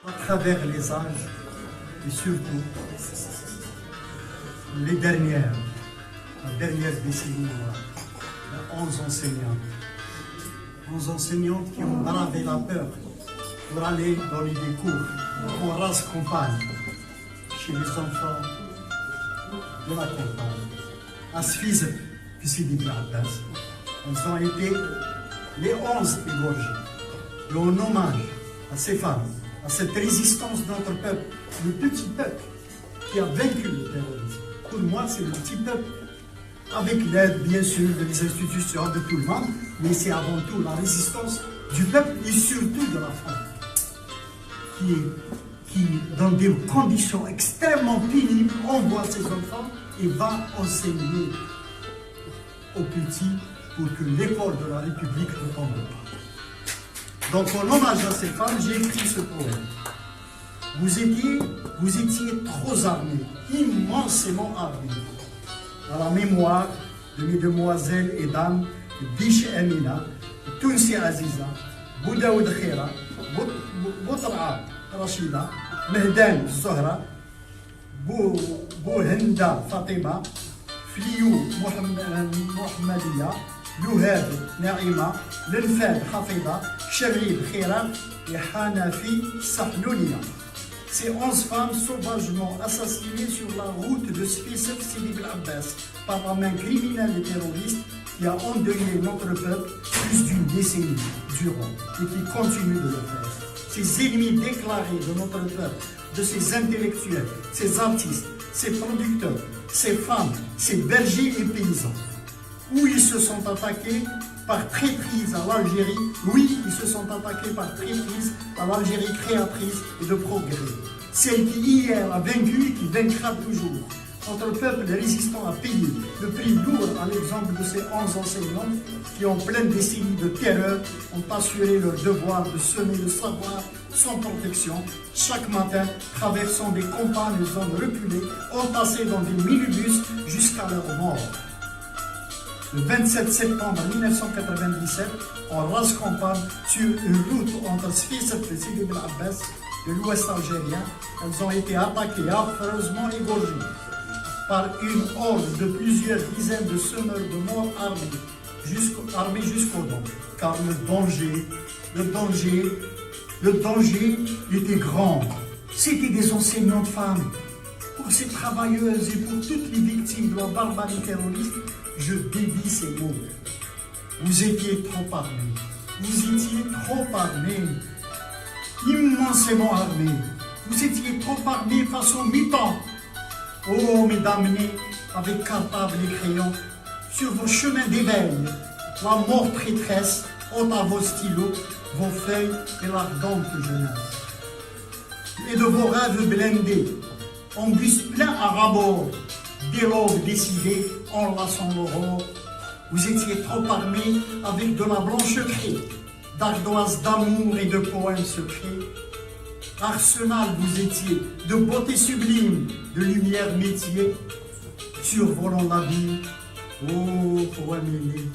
à travers les âges et surtout la dernière décennie, il y a 11 enseignantes. 11 enseignantes qui ont bravé la peur pour aller donner des cours en race campagne chez les enfants de la campagne. À Sfiz, puis Sidi Ben Abbas. Elles ont été les 11 égorgées. Et en hommage à ces femmes, à cette résistance de notre peuple, le petit peuple qui a vaincu le terrorisme. Pour moi, c'est le petit peuple, avec l'aide, bien sûr, des institutions de tout le monde, mais c'est avant tout la résistance du peuple et surtout de la femme, qui dans des conditions extrêmement pénibles, envoie ses enfants et va enseigner aux petits pour que l'école de la République ne tombe pas. Donc, en hommage à ces femmes, j'ai écrit ce poème. Vous étiez trop armés, immensément armés, à la mémoire de mes demoiselles et dames Biche Amina, Tounsi Aziza, Boudaoud Khira, Boutra Rachida, Mehdan Zohra, Bouhenda Fatima, Fliou Mohammedia, Louhab Naïma, Lenfad Hafida, Sherib Khira et Hanafi Sahlounia. Ces 11 femmes sauvagement assassinées sur la route de Sfisef Sidi Ben Abbas par la main criminelle et terroriste qui a endeuillé notre peuple plus d'une décennie durant et qui continue de le faire. Ces ennemis déclarés de notre peuple, de ces intellectuels, ces artistes, ces producteurs, ces femmes, ces bergers et paysans, où ils se sont attaqués par traîtrise à l'Algérie, oui, ils se sont attaqués par traîtrise à l'Algérie créatrice et de progrès. Celle qui hier a vaincu et qui vaincra toujours. Notre peuple résistant a payé le prix lourd à l'exemple de ces 11 enseignants qui, en pleine décennie de terreur, ont assuré leur devoir de semer le savoir sans protection, chaque matin traversant des campagnes et zones reculées, entassés dans des minibus jusqu'à leur mort. Le 27 septembre 1997, en race campagne, sur une route entre Sfisset et Sidi Ben Abbas, de l'ouest algérien, elles ont été attaquées, affreusement égorgées, par une horde de plusieurs dizaines de semeurs de morts armés jusqu'aux dents. Car le danger était grand. C'était des enseignantes femmes. Pour ces travailleuses et pour toutes les victimes de la barbarie terroriste, je dédie ces mots. Vous étiez trop armés. Vous étiez trop armés. Immensément armés. Vous étiez trop armés façon mi-temps. Oh, mesdames nées, avec cartable et crayon, sur vos chemins d'éveil, la mort prêtresse ôte à vos stylos, vos feuilles et l'ardente jeunesse. Et de vos rêves blindés, en bus plein à rabord, des l'aube décidée, enlaçant l'aurore. Vous étiez trop armés avec de la blanche craie, d'ardoises d'amour et de poèmes secrets. Arsenal vous étiez, de beauté sublime, de lumière métier, survolant l'abîme. Oh, poèmes ailés,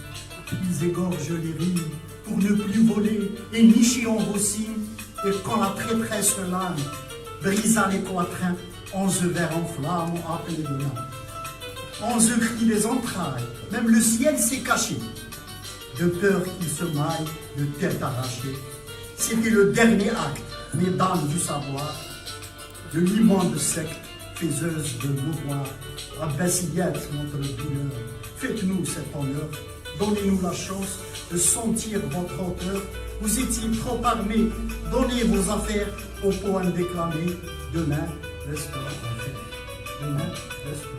ils égorgent les rives pour ne plus voler et nicher en vos cimes. Et quand la traîtresse lame brisa les quatrains, 11 vers en flammes ont appelé de nom. 11 cris des entrailles, même le ciel s'est caché, de peur qu'il se maille de tête arrachée. C'était le dernier acte, mesdames du savoir, de l'immonde secte faiseuse de mouvoir. Abbasiyat, notre douleur, faites-nous cet honneur, donnez-nous la chance de sentir votre hauteur. Vous étiez trop armés, donnez vos affaires aux poèmes déclamés. Demain, restera en fait. Demain, restera.